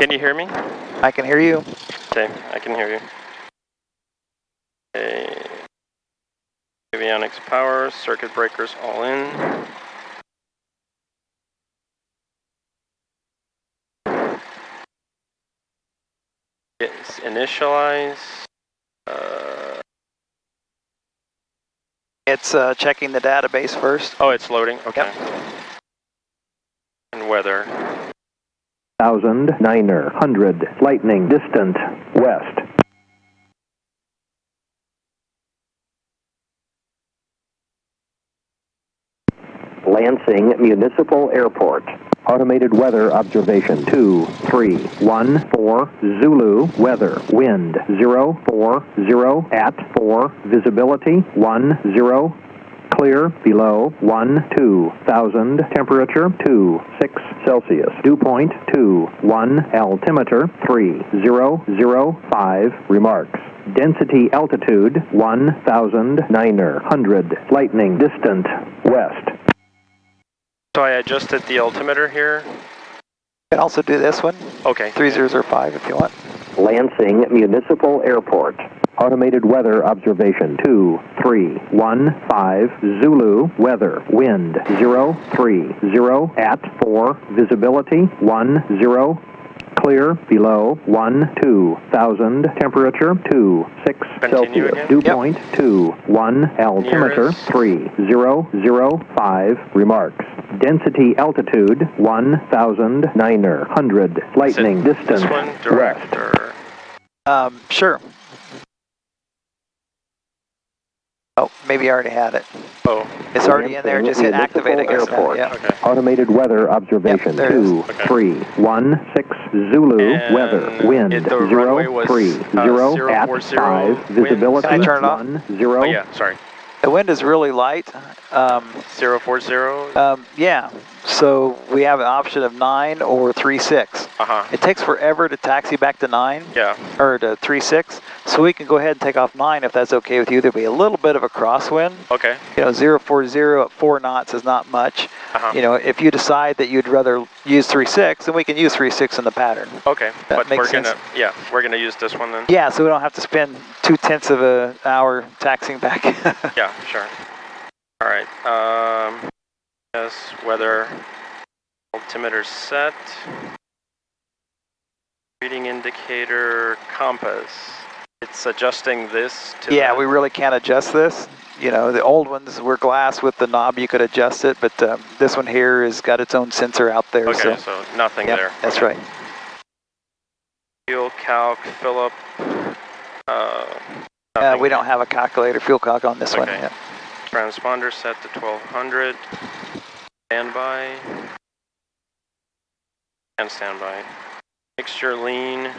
Can you hear me? I can hear you. Okay, I can hear you. Okay. Avionics power, circuit breakers all in. It's initialize. It's checking the database first. Oh, it's loading? Okay. Yep. And weather. 1000, 900, lightning, distant, west. Lansing Municipal Airport. Automated weather observation 2314 Zulu weather wind 040 at 4 visibility 10 clear below 12,000 temperature 26 Celsius dew point 21 altimeter 3005 remarks. Density altitude 1,900 lightning distant west. So I adjusted the altimeter here. You can also do this one. Okay. 3005 if you want. Lansing Municipal Airport. Automated weather observation 2315 Zulu weather wind 030 at 4 visibility 10 clear below 12,000 temperature 26 Continue Celsius again. dew point 21 altimeter 3005 remarks. Density altitude 1,900 lightning distance this one direct west. or? Sure. Oh, maybe I already had it. Oh. It's already in there. Just hit activate, I guess. Airport. Yeah. Okay. Automated weather observation Yep, there it is. 2316 Zulu And weather wind the runway was, 030 at 040 5 visibility Can I turn it off? 10. Oh yeah, sorry. The wind is really light. 040? Yeah, so we have an option of 9 or 36. Uh-huh. It takes forever to taxi back to 9. Yeah. Or to 36. So we can go ahead and take off 9 if that's okay with you. There'll be a little bit of a crosswind. Okay. You know, 040 at 4 knots is not much. Uh-huh. You know, if you decide that you'd rather use 36, then we can use 36 in the pattern. Okay. That But makes we're sense. we're gonna use this one then? Yeah, so we don't have to spend 2/10 of an hour taxiing back. Yeah, sure. All right. Yes, weather altimeter set. Reading indicator compass. It's adjusting this to Yeah, that. we really can't adjust this. You know, the old ones were glass with the knob, you could adjust it, but this one here has got its own sensor out there. Okay, so nothing yep, there. That's okay. right. Fuel calc, fill up. We don't have a calculator, fuel calc on this one. Okay. Yeah. Transponder set to 1200. Standby. And standby. Mixture lean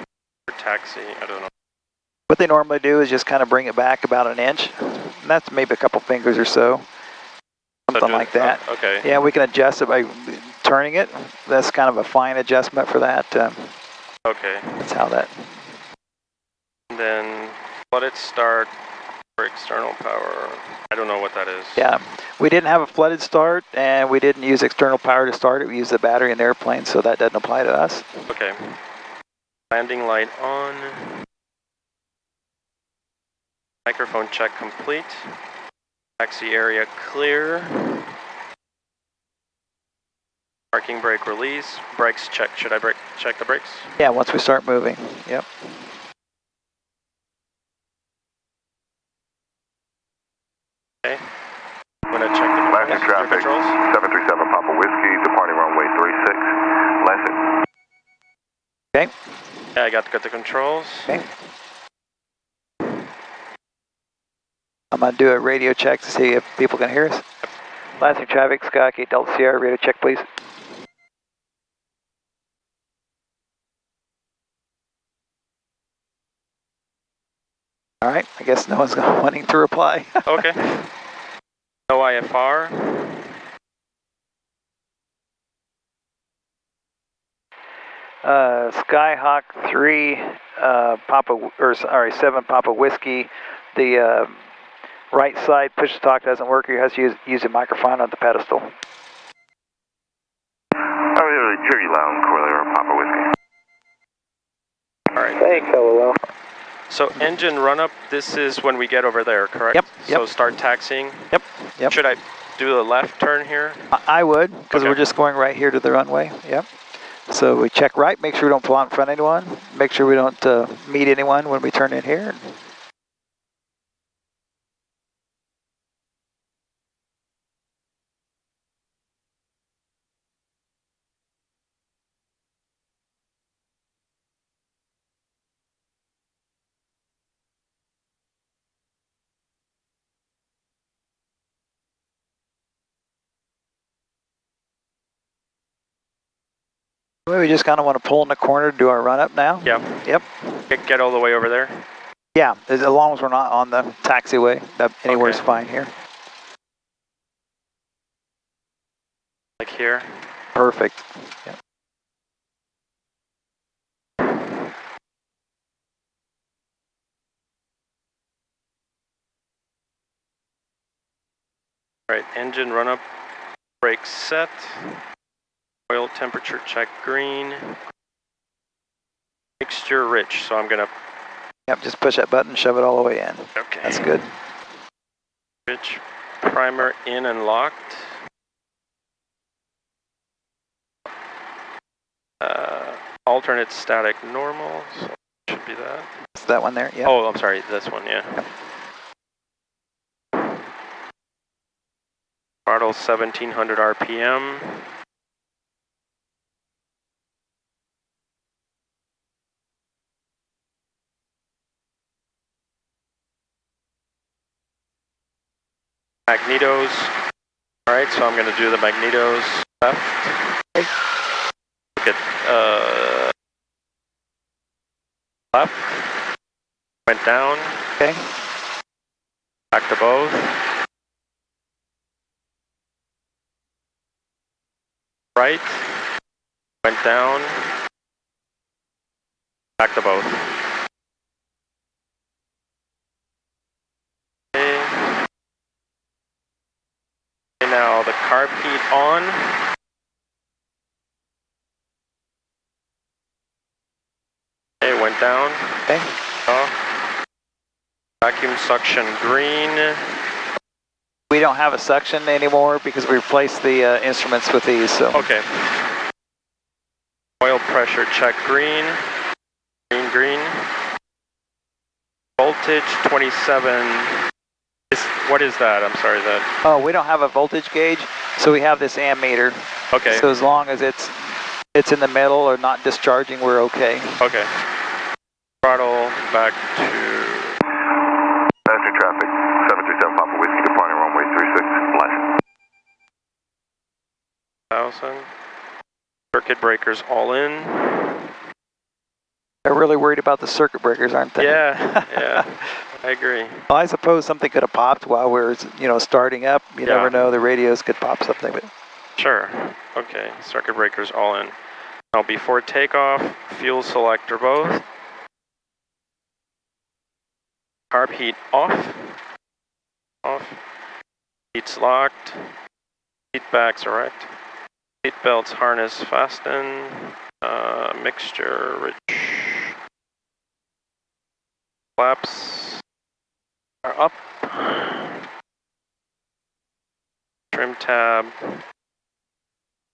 for taxi. I don't know. What they normally do is just kind of bring it back about an inch. And that's maybe a couple fingers or so. Something like that. Oh, okay. Yeah, we can adjust it by turning it. That's kind of a fine adjustment for that. Okay. That's how that. And then let it start for external power. I don't know what that is. Yeah, we didn't have a flooded start, and we didn't use external power to start it. We used the battery in the airplane, so that doesn't apply to us. Okay. Landing light on. Microphone check complete. Taxi area clear. Parking brake release. Brakes check. Should I check the brakes? Yeah, once we start moving. Yep. Okay. I'm going to check the Lansing traffic, controls. 737 Papa Whiskey, departing runway 36. Lansing. Okay. Yeah, I got the controls. Okay. I'm going to do a radio check to see if people can hear us. Lansing traffic, Skyhawk Delta Sierra, radio check please. All right, I guess no one's wanting to reply. Okay. No IFR. Skyhawk 3, 7 Papa Whiskey. The right side push to talk doesn't work. You have to use a microphone on the pedestal. I hear you loud and clear, Papa Whiskey. Hey, LOL. So engine run up, this is when we get over there, correct? Yep, So yep. start taxiing. Yep. Should I do the left turn here? I would, because Okay. we're just going right here to the runway. Yep. So we check right, make sure we don't pull out in front of anyone, make sure we don't meet anyone when we turn in here. We just kind of want to pull in the corner to do our run up now. Yeah. Yep. Get all the way over there. Yeah, as long as we're not on the taxiway, that anywhere's Okay. fine here. Like here. Perfect. Yep. All right, engine run up, brakes set, oil temperature check green, mixture rich, so I'm gonna, Yep, just push that button, shove it all the way in. okay. That's good. Rich, primer in and locked. Alternate static normal, so should be that. It's that one there, yeah. Oh, I'm sorry, this one, yeah. Yep. Throttle 1700 RPM. Magnetos. All right, so I'm going to do the magnetos left. Look at left. Went down. Okay. Back to both. Right. Went down. Back to both. Okay. Okay, now the carb heat on. Okay, went down. Okay. Off. Vacuum suction green. We don't have a suction anymore because we replaced the instruments with these, so. Okay. Oil pressure check green. Green, green. Voltage 27. What is that? I'm sorry, that. Oh, we don't have a voltage gauge, so we have this ammeter. Okay. So as long as it's in the middle or not discharging, we're okay. Okay. Throttle back to. Passing traffic, 737 Papa Whiskey departing runway 36, left. 1,000. Circuit breakers all in. They're really worried about the circuit breakers, aren't they? Yeah, yeah, I agree. Well, I suppose something could have popped while we're, starting up. You never know, the radios could pop something. But Sure. Okay, circuit breakers all in. Now before takeoff, fuel selector both. Carb heat off. Off. Heat's locked. Seat backs erect. Seat belts harness fasten. Mixture rich. Flaps are up. Trim tab.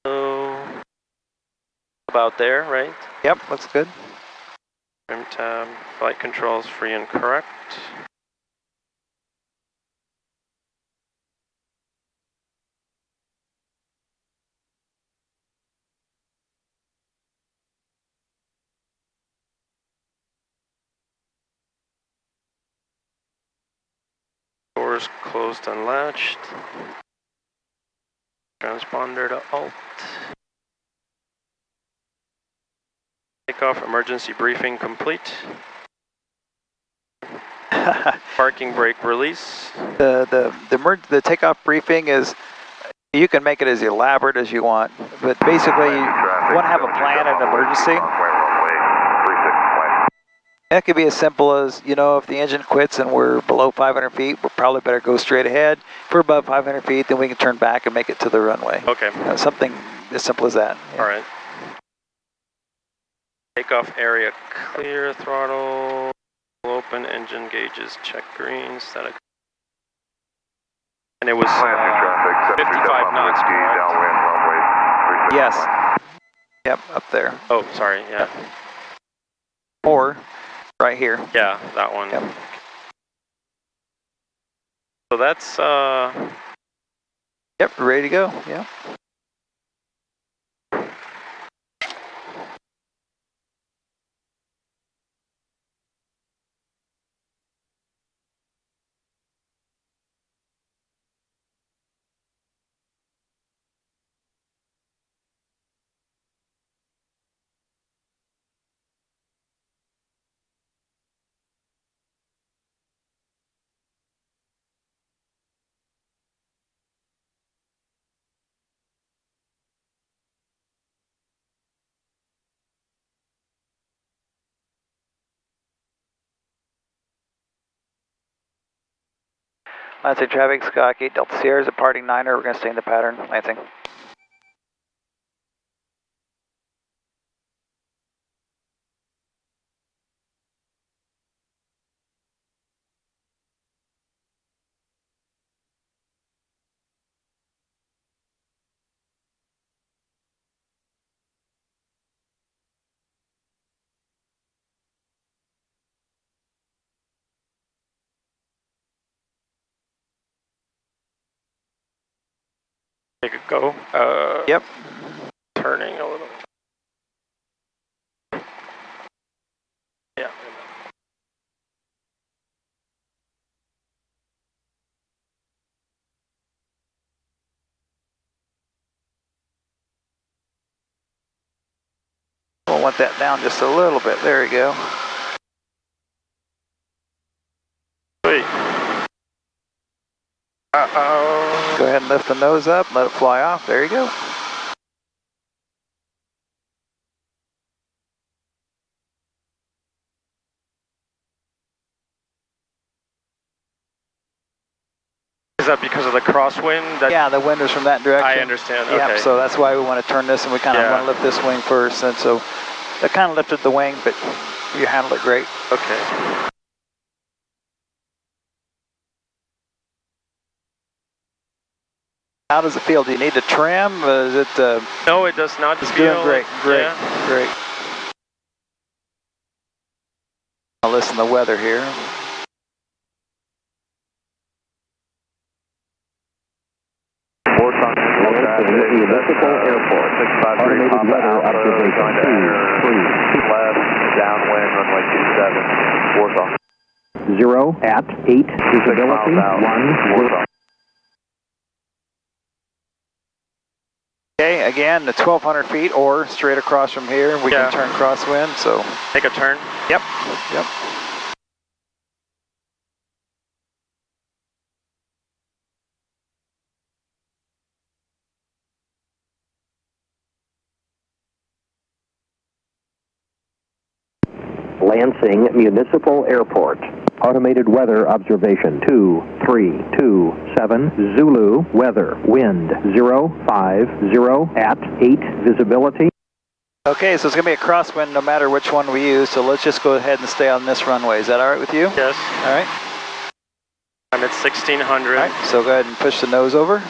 So about there, right? yep, looks good. Trim tab. Flight controls free and correct. Doors closed and latched. Transponder to alt. Takeoff emergency briefing complete. Parking brake release. The takeoff briefing is, you can make it as elaborate as you want, but basically you want to have a plan in an emergency. That could be as simple as, if the engine quits and we're below 500 feet, we're probably better go straight ahead. If we're above 500 feet, then we can turn back and make it to the runway. Okay. Something as simple as that. Yeah. All right. Takeoff area clear, throttle open, engine gauges check green, static. And it was 55 knots, correct? Downwind runway. Yes. Yep, up there. Oh, sorry, yeah. Or right here. Yeah, that one. Yep. So that's, Yep, ready to go. Yeah. Lansing traffic, Sky 8 Delta Sierra, departing 9er. We're going to stay in the pattern. Lansing. take a go. Yep. Turning a little. Yeah. We'll want that down just a little bit. There we go. Sweet. Uh-oh. Go ahead and lift the nose up, let it fly off. There you go. Is that because of the crosswind? Yeah, the wind is from that direction. I understand, okay. Yep, so that's why we want to turn this, and we kind of want to lift this wing first. And so that kind of lifted the wing, but you handled it great. Okay. How does it feel? Do you need to trim? Is it? No, it does not It's feel. doing great, great, Yeah. great. I'll listen to the weather here. Municipal Airport. 653 Automated weather observation 2, 3. Left, downwind, runway 27, Warsaw. 0 at 8, 6 visibility miles out, 1, Warsaw. Okay, again, the 1,200 feet or straight across from here, we can turn crosswind, so. Take a turn. Yep, yep. Lansing Municipal Airport. Automated weather observation 2327 Zulu weather wind 050 at 8 visibility. Okay, so it's going to be a crosswind no matter which one we use, so let's just go ahead and stay on this runway. Is that all right with you? Yes. All right. I'm at 1600. All right, so go ahead and push the nose over.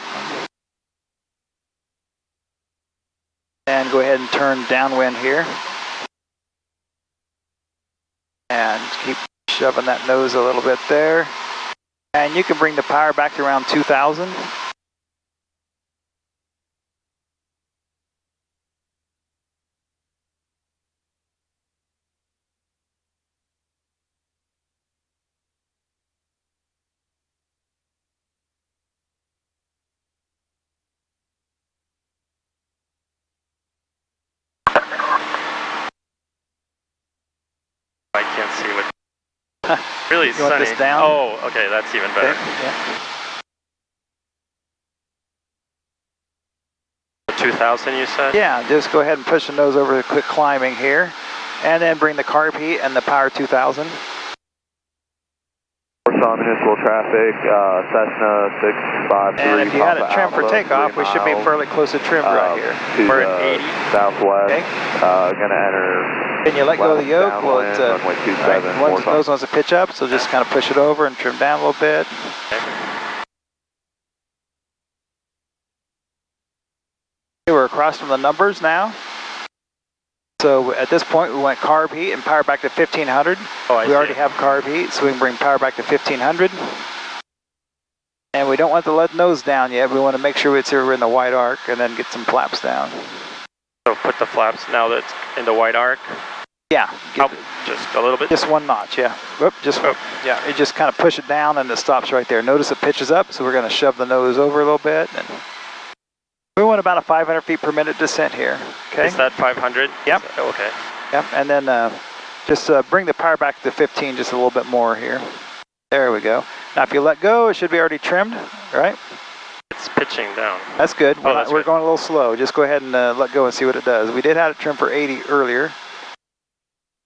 And go ahead and turn downwind here. And keep shoving that nose a little bit there. And you can bring the power back to around 2,000. I can't see what. Really You sunny. want this down? Oh, okay, that's even better. Okay, yeah. 2,000 you said? Yeah, just go ahead and push the nose over, quick climbing here. And then bring the carb heat and the power 2,000. Warsaw Municipal Traffic, Cessna 653. And if you had it trim for takeoff, we should be fairly close to trim right here. We're at 80. Southwest. Okay. Gonna enter. Can you let go of the yoke? Well, it's runway 27. Right. Those ones to pitch up, so just kind of push it over and trim down a little bit. Okay, we're across from the numbers now. So at this point, we went carb heat and power back to 1500. We already have carb heat, so we can bring power back to 1500. And we don't want the lead nose down yet. We want to make sure we're in the white arc and then get some flaps down. So put the flaps now that's in the white arc. Yeah. Just a little bit. Just one notch, yeah. Whoop, yeah, it just kind of push it down and it stops right there. Notice it pitches up, so we're going to shove the nose over a little bit. And we want about a 500 feet per minute descent here. Okay. Is that 500? Yep. Okay. Yep, and then just bring the power back to 15 just a little bit more here. There we go. Now if you let go, it should be already trimmed, right? It's pitching down. That's good. That's we're good. going a little slow. Just go ahead and let go and see what it does. We did have it trimmed for 80 earlier.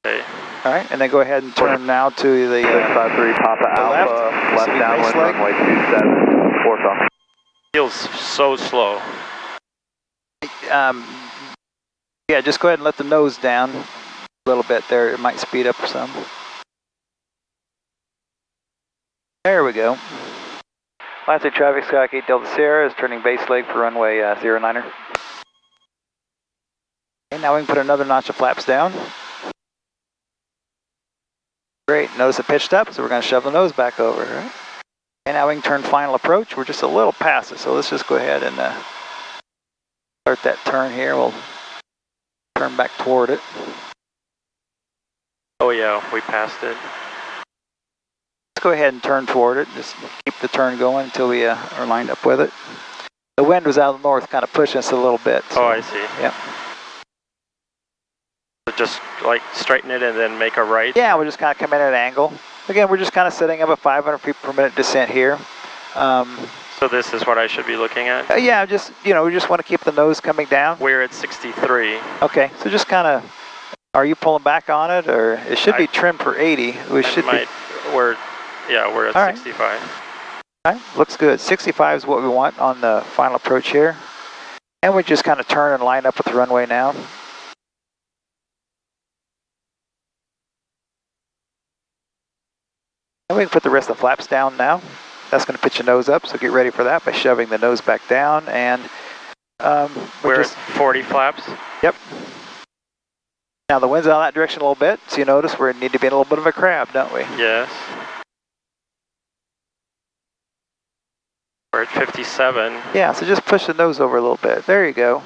Okay. All right, and then go ahead and turn now to the 653 Papa Alpha, left downwind, runway 27, Warsaw. Feels so slow. Yeah, just go ahead and let the nose down a little bit there. It might speed up some. There we go. Atlantic traffic, Skyhawk 8 Delta Sierra is turning base leg for runway 09er. Okay, now we can put another notch of flaps down. Great, notice it pitched up, so we're going to shove the nose back over, right? And now we can turn final approach. We're just a little past it, so let's just go ahead and start that turn here. We'll turn back toward it. Oh yeah, we passed it. Let's go ahead and turn toward it. Just keep the turn going until we are lined up with it. The wind was out of the north, kind of pushing us a little bit. So, Oh, I see. Yep. So just like straighten it and then make a right. Yeah, we'll just kind of come in at an angle. Again, we're just kind of setting up a 500 feet per minute descent here. So this is what I should be looking at? Yeah, just, we just want to keep the nose coming down. We're at 63. Okay, so just kind of, are you pulling back on it, or it should be trimmed for 80. We should be. We're at All right. 65. All right, looks good. 65 is what we want on the final approach here. And we just kind of turn and line up with the runway now. And we can put the rest of the flaps down now. That's going to pitch your nose up, so get ready for that by shoving the nose back down. And we're at 40 flaps? Yep. Now the wind's out that direction a little bit, so you notice we need to be in a little bit of a crab, don't we? Yes. We're at 57. Yeah, so just push the nose over a little bit. There you go.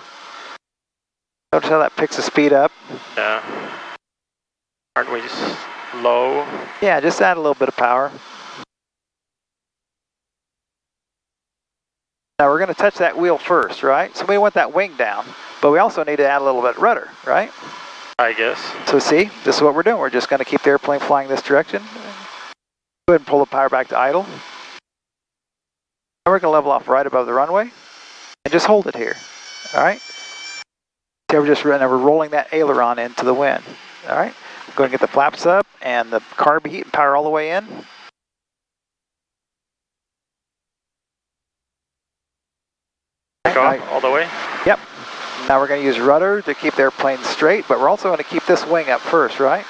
Notice how that picks the speed up? Yeah. Aren't we low? Yeah, just add a little bit of power. Now we're going to touch that wheel first, right? So we want that wing down, but we also need to add a little bit of rudder, right? I guess. So see, this is what we're doing. We're just going to keep the airplane flying this direction. Go ahead and pull the power back to idle. Now we're going to level off right above the runway and just hold it here, all right? So we're rolling that aileron into the wind, all right? Go ahead and get the flaps up and the carb heat and power all the way in. Off all the way? Yep. Now we're going to use rudder to keep the airplane straight, but we're also going to keep this wing up first, right?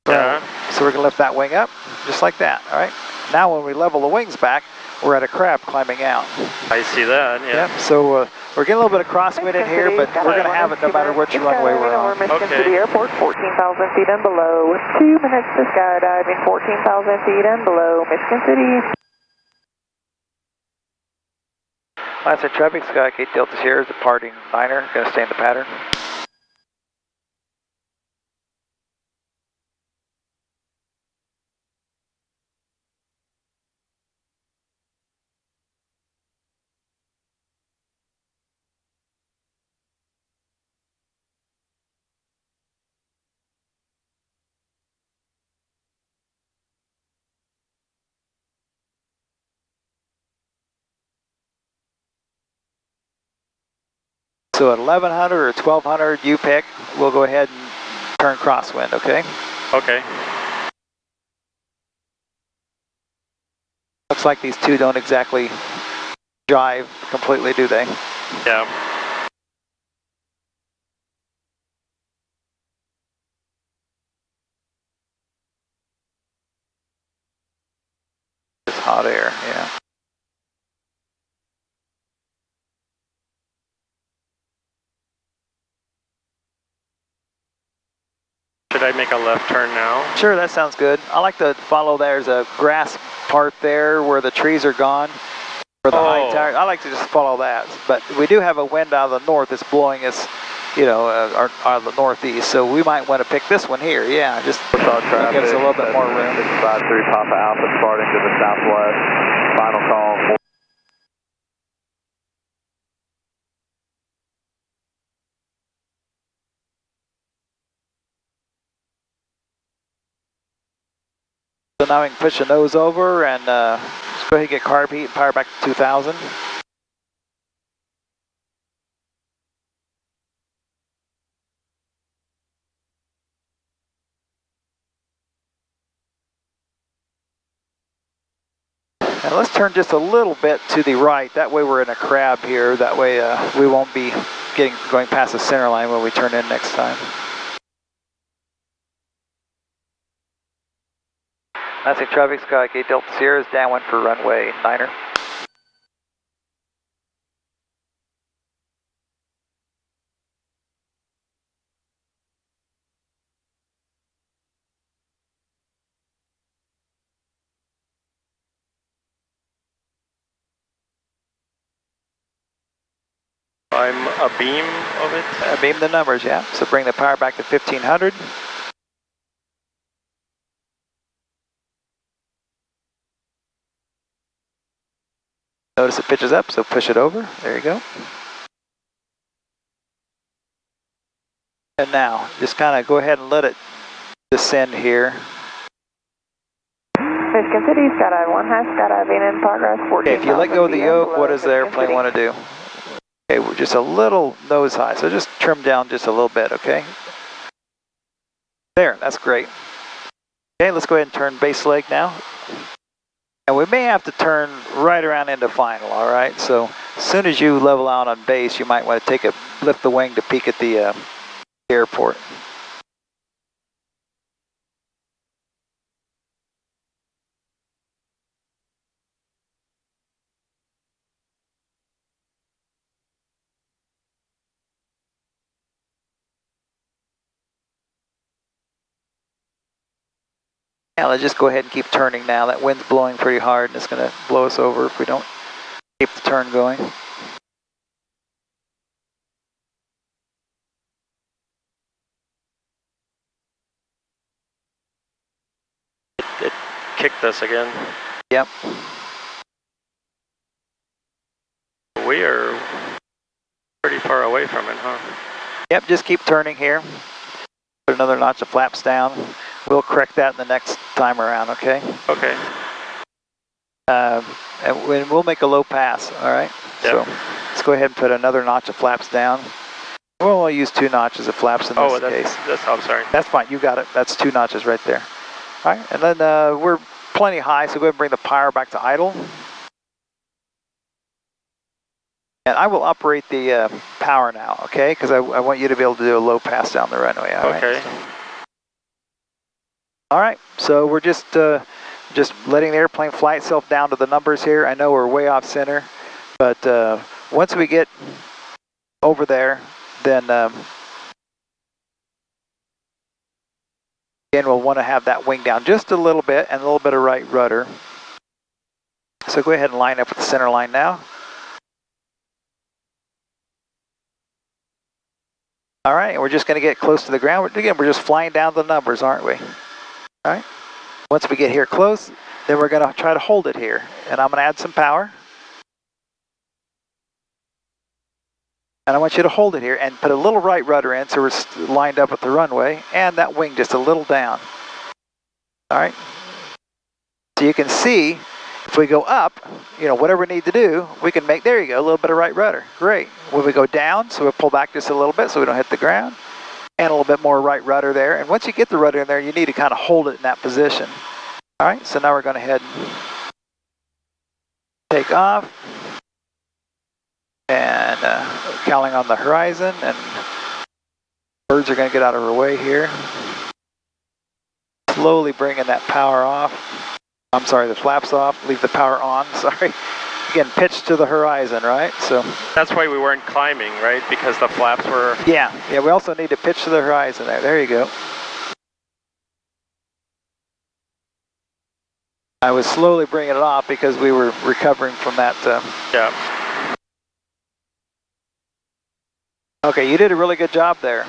Yeah. So we're going to lift that wing up, just like that, all right? Now when we level the wings back, we're at a crab climbing out. I see that, yeah. Yep, so we're getting a little bit of crosswind in here, but we're going to have it no matter which runway we're on. Michigan City Airport, 14,000 feet and below, 2 minutes to skydiving, 14,000 feet and below, Michigan City. Atlantic traffic, Skyhawk 8 Delta Sierra is departing liner, going to stay in the pattern. So at 1100 or 1200, you pick. We'll go ahead and turn crosswind, okay? Okay. Looks like these two don't exactly jive completely, do they? Yeah. It's hot air, yeah. Should I make a left turn now? Sure, that sounds good. I like to follow, there's a grass part there where the trees are gone. For the high tire, I like to just follow that. But we do have a wind out of the north that's blowing us, you know, out of the northeast. So we might want to pick this one here. Yeah, just gives us a little bit more room. 53 Papa Alpha departing to the southwest. Final call. So now we can push the nose over and just go ahead and get carb heat and power back to 2000. And let's turn just a little bit to the right. That way we're in a crab here. That way we won't be going past the center line when we turn in next time. Nancy traffic, Sky Gate Delta Sierra is downwind for runway 9er. I'm abeam of it. Beam the numbers, yeah. So bring the power back to 1500. Notice it pitches up, so push it over. There you go. And now, just kind of go ahead and let it descend here. Michigan City, skydive 1 half, skydiving in progress, 14,000 Okay, if you let go of the yoke, what does the airplane want to do? Okay, we're just a little nose high, so just trim down just a little bit, okay? There, that's great. Okay, let's go ahead and turn base leg now. And we may have to turn right around into final, all right? So as soon as you level out on base, you might want to lift the wing to peek at the airport. Yeah, let's just go ahead and keep turning now. That wind's blowing pretty hard and it's going to blow us over if we don't keep the turn going. It kicked us again. Yep. We are pretty far away from it, huh? Yep, just keep turning here. Put another notch of flaps down. We'll correct that in the next time around, okay? Okay. And we'll make a low pass, all right? Yep. So let's go ahead and put another notch of flaps down. We'll only use 2 notches of flaps in this case. I'm sorry. That's fine, you got it. That's 2 notches right there. All right, and then we're plenty high, so go ahead and bring the power back to idle. And I will operate the power now, okay? Because I want you to be able to do a low pass down the runway, all right? Okay. All right, so we're just letting the airplane fly itself down to the numbers here. I know we're way off center, but once we get over there, then again, we'll want to have that wing down just a little bit and a little bit of right rudder. So go ahead and line up with the center line now. All right, and we're just going to get close to the ground. Again, we're just flying down the numbers, aren't we? All right. Once we get here close, then we're going to try to hold it here. And I'm going to add some power. And I want you to hold it here and put a little right rudder in so we're lined up with the runway. And that wing just a little down. All right. So you can see, if we go up, you know, whatever we need to do, we can make, there you go, a little bit of right rudder. Great. When we go down, so we'll pull back just a little bit so we don't hit the ground. And a little bit more right rudder there. And once you get the rudder in there, you need to kind of hold it in that position. All right, so now we're going to head Take off. And cowling on the horizon, and birds are going to get out of our way here. Slowly bringing that power off. I'm sorry, the flaps off. Leave the power on, sorry. Again, pitch to the horizon, right? So that's why we weren't climbing, right? Because the flaps were... Yeah, we also need to pitch to the horizon there. There you go. I was slowly bringing it off because we were recovering from that. Yeah. Okay, you did a really good job there.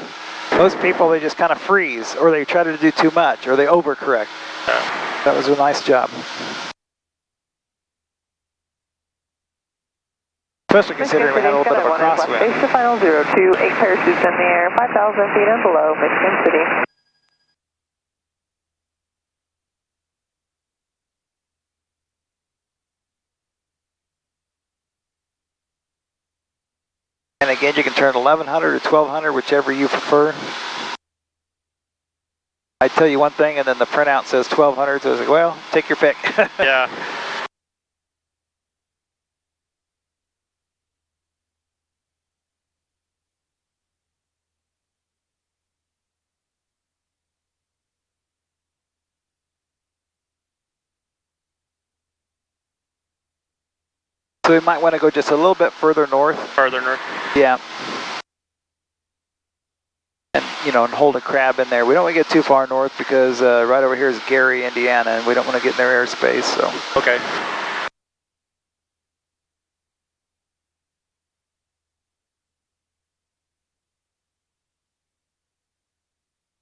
Most people, they just kind of freeze, or they try to do too much, or they overcorrect. Yeah. That was a nice job. Especially considering we had a little bit of a crosswind. Base to final 02, 8 parachutes in the air, 5,000 feet and below, Michigan City. And again, you can turn 1100 or 1200, whichever you prefer. I tell you one thing, and then the printout says 1200, so I was like, well, take your pick. Yeah. So we might want to go just a little bit further north. Farther north? Yeah. And, you know, and hold a crab in there. We don't want to get too far north because right over here is Gary, Indiana, and we don't want to get in their airspace, so. Okay.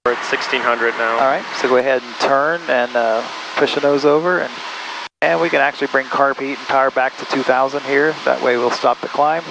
We're at 1600 now. All right, so go ahead and turn and push the nose over, and we can actually bring carb heat and power back to 2000 here. That way we'll stop the climb.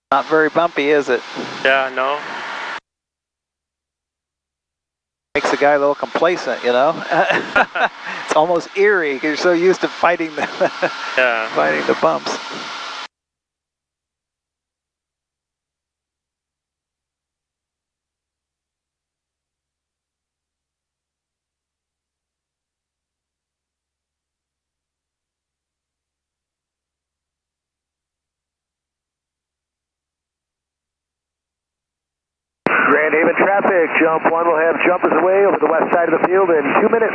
Not very bumpy, is it? Yeah, no. Makes the guy a little complacent, you know? It's almost eerie because you're so used to fighting Yeah. fighting the bumps. Grand Haven traffic, jump 1 will have jumpers away over the west side of the field in 2 minutes.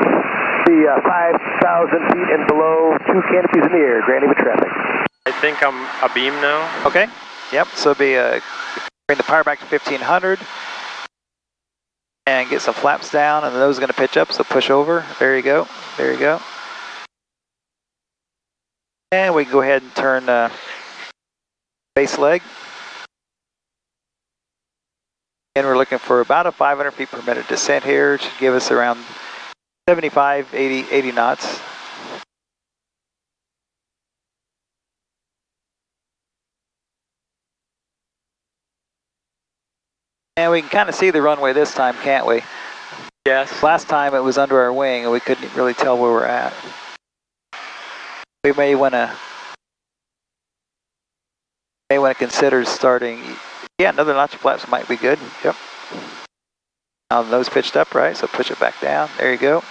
The 5,000 feet and below, 2 canopies in the air, Grand Haven traffic. I think I'm abeam now. Okay, yep, so bring the power back to 1500 and get some flaps down, and the nose is going to pitch up, so push over. There you go, there you go. And we can go ahead and turn base leg. And we're looking for about a 500 feet per minute descent here. It should give us around 75, 80 knots. And we can kind of see the runway this time, can't we? Yes. Last time it was under our wing and we couldn't really tell where we're at. We may want to consider starting. Yeah, another notch of flaps might be good. Yep. Now the nose pitched up, right? So push it back down. There you go.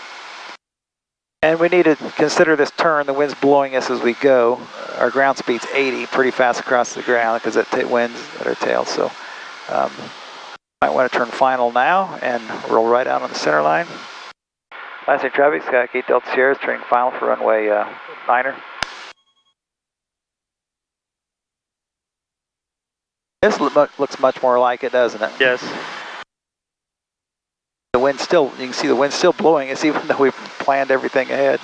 And we need to consider this turn. The wind's blowing us as we go. Our ground speed's 80, pretty fast across the ground because it winds at our tail. So might want to turn final now and roll right out on the center line. Last Air traffic, Sky 8 Delta Sierra is turning final for runway 9er. This looks much more like it, doesn't it? Yes. The wind still, you can see the wind still blowing us even though we've planned everything ahead.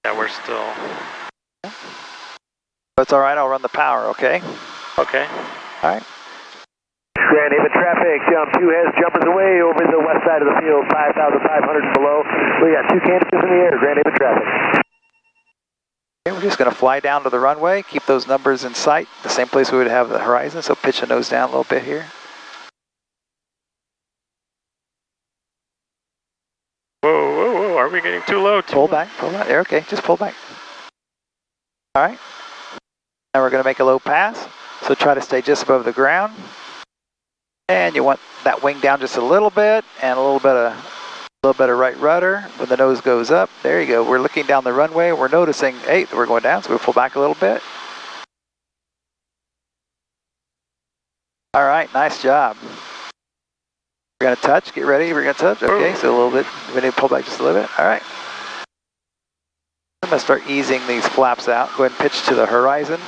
Yeah, we're still. So That's all right, I'll run the power, okay? Okay. All right. Grand Haven traffic, jump 2 has jumpers away over the west side of the field, 5,500 and below. We got 2 canopies in the air, Grand Haven traffic. Okay, we're just going to fly down to the runway, keep those numbers in sight, the same place we would have the horizon, so pitch the nose down a little bit here. Whoa, whoa, whoa, are we getting too low? Pull back, there, okay, just pull back. All right. Now we're going to make a low pass, so try to stay just above the ground. And you want that wing down just a little bit, and a little bit of right rudder when the nose goes up. There you go. We're looking down the runway. We're noticing, hey, we're going down, so we pull back a little bit. All right, nice job. We're going to touch. Get ready. We're going to touch. Okay, so a little bit. We need to pull back just a little bit. All right. I'm going to start easing these flaps out. Go ahead and pitch to the horizon.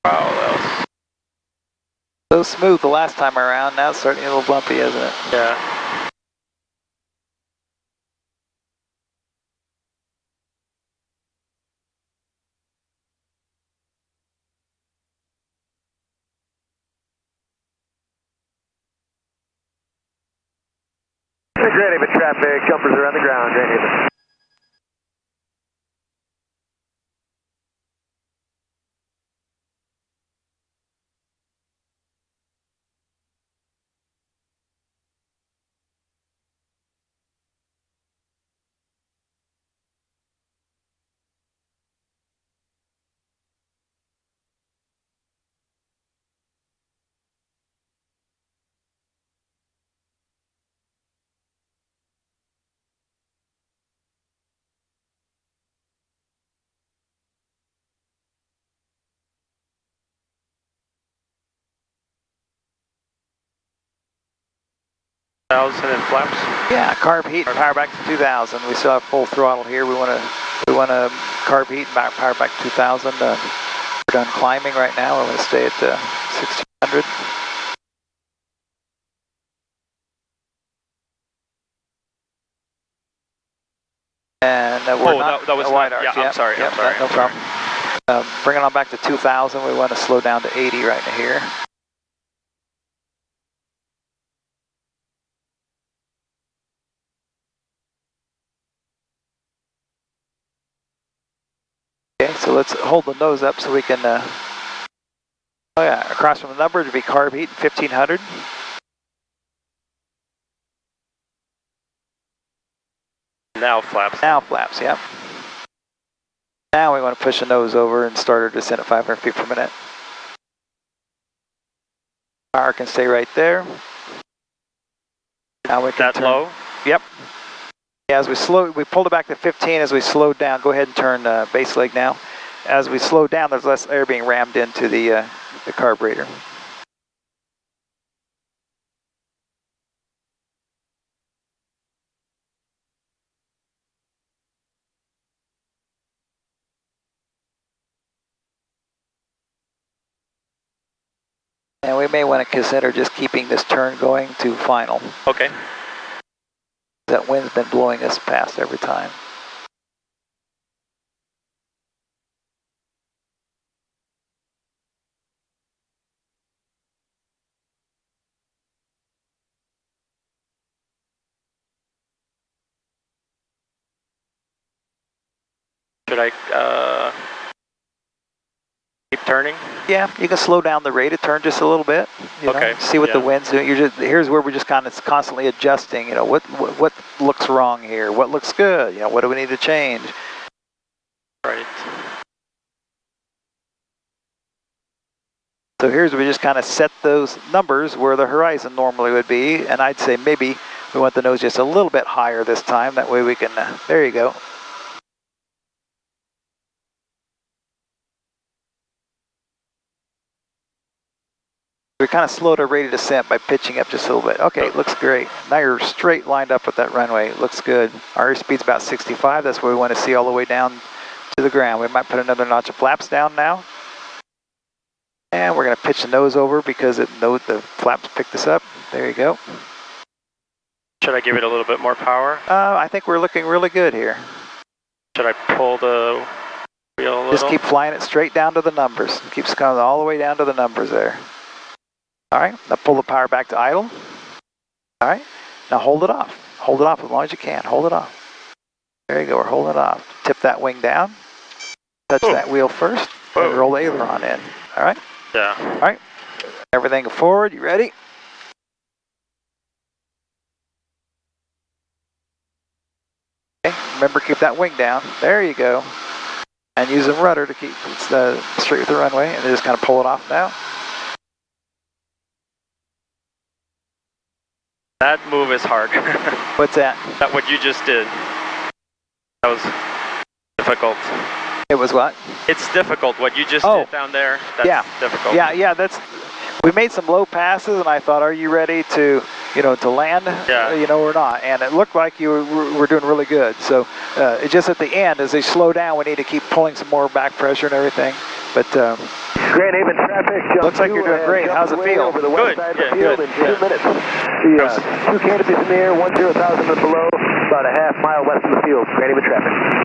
Wow, that was... So smooth the last time around. Now it's starting a little bumpy, isn't it? Yeah. Grand Haven traffic, jumpers are on the ground, Grand Haven. Thousand and flaps. Yeah, carb heat and power back to 2,000. We still have full throttle here. We want to carb heat and power back to 2,000. We're done climbing right now. We're going to stay at 1,600. And we're not that was a wide not, arch. yeah, I'm sorry. No problem. Bring it on back to 2,000. We want to slow down to 80 right here. Okay, so let's hold the nose up so we can, oh yeah, across from the number to be carb heat 1,500. Now flaps. Now flaps, yep. Now we want to push the nose over and start our descent at 500 feet per minute. Power can stay right there. Now we can That turn. low? Yep. Yeah, as we pulled it back to 15 as we slowed down. Go ahead and turn base leg now. As we slow down, there's less air being rammed into the carburetor. And we may want to consider just keeping this turn going to final. Okay. That wind's been blowing us past every time. Should I keep turning? Yeah, you can slow down the rate of turn just a little bit. You know, see what the wind's doing. Here's where we're just kind of constantly adjusting. You know, what looks wrong here? What looks good? You know, what do we need to change? Right. So here's where we just kind of set those numbers where the horizon normally would be, and I'd say maybe we want the nose just a little bit higher this time. That way we can, there you go. We kind of slowed our rate of descent by pitching up just a little bit. Okay, looks great. Now you're straight lined up with that runway. Looks good. Our airspeed's about 65. That's what we want to see all the way down to the ground. We might put another notch of flaps down now. And we're going to pitch the nose over because the flaps picked this up. There you go. Should I give it a little bit more power? I think we're looking really good here. Should I pull the wheel a little? Just keep flying it straight down to the numbers. Keeps coming all the way down to the numbers there. All right, now pull the power back to idle. All right, now hold it off. Hold it off as long as you can. Hold it off. There you go, we're holding it off. Tip that wing down. Touch that wheel first. And roll the aileron in. All right? Yeah. All right, everything forward. You ready? Okay, remember keep that wing down. There you go. And use the rudder to keep straight with the runway. And just kind of pull it off now. That move is hard. What's that? That what you just did. That was difficult. It was what? It's difficult. What you just did down there. That's difficult. Yeah. We made some low passes, and I thought, are you ready to land? Yeah. Or not? And it looked like you were doing really good. So it's just at the end, as they slow down, we need to keep pulling some more back pressure and everything. But Grand Haven traffic. Looks like you're doing great. How's it feel? Over the west side of the field in 2 minutes. The two canopies in the air, 10,000 and below, about a half mile west of the field. Grand Haven traffic.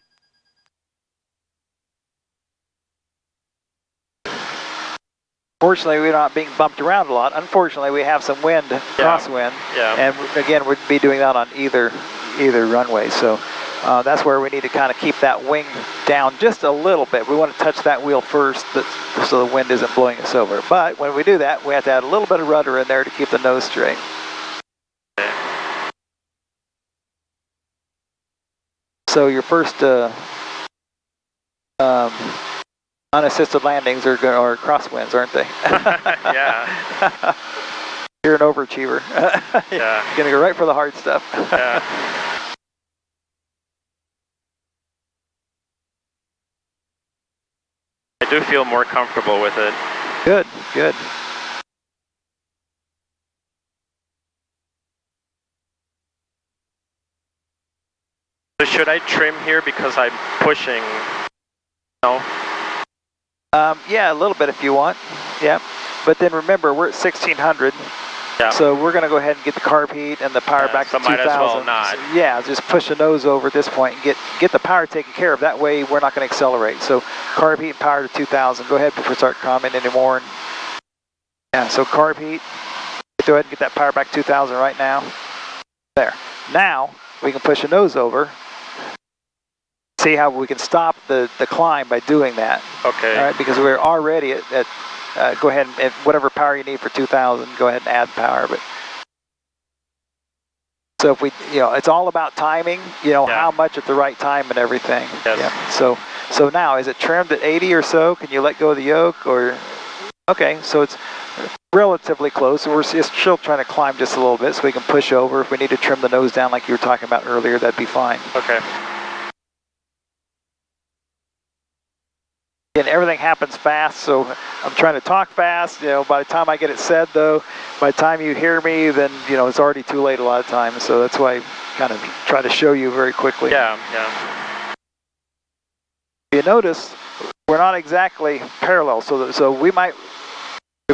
Fortunately, we're not being bumped around a lot. Unfortunately, we have some wind, crosswind, and again, we'd be doing that on either runway. So that's where we need to kind of keep that wing down just a little bit. We want to touch that wheel first so the wind isn't blowing us over. But when we do that, we have to add a little bit of rudder in there to keep the nose straight. So your first unassisted landings are crosswinds, aren't they? Yeah. You're an overachiever. Yeah. You're gonna go right for the hard stuff. Yeah. I do feel more comfortable with it. Good. So should I trim here because I'm pushing? No. Yeah, a little bit if you want. Yeah, but then remember we're at 1600. Yeah. So we're going to go ahead and get the carb heat and the power back to 2000. Might as well not. So, yeah, just push the nose over at this point and get the power taken care of. That way we're not going to accelerate. So carb heat and power to 2000. Go ahead before we start commenting anymore. Yeah, so carb heat. Go ahead and get that power back to 2000 right now. There. Now we can push the nose over. See how we can stop the climb by doing that. Okay. All right, because we're already at go ahead and whatever power you need for 2000, go ahead and add power. But so if we, it's all about timing. How much at the right time and everything. Yes. Yeah. So now is it trimmed at 80 or so? Can you let go of the yoke or? Okay, so it's relatively close. We're just still trying to climb just a little bit so we can push over. If we need to trim the nose down like you were talking about earlier, that'd be fine. Okay. And everything happens fast, so I'm trying to talk fast. By the time I get it said, though, by the time you hear me, then it's already too late a lot of times. So that's why I kind of try to show you very quickly. Yeah. You notice we're not exactly parallel, so we might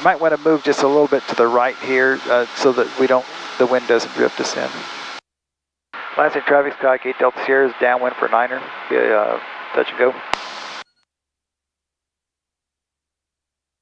want to move just a little bit to the right here, so that the wind doesn't drift us in. Last in traffic, Sky 8 Delta Sierra is downwind for Niner. Touch and go.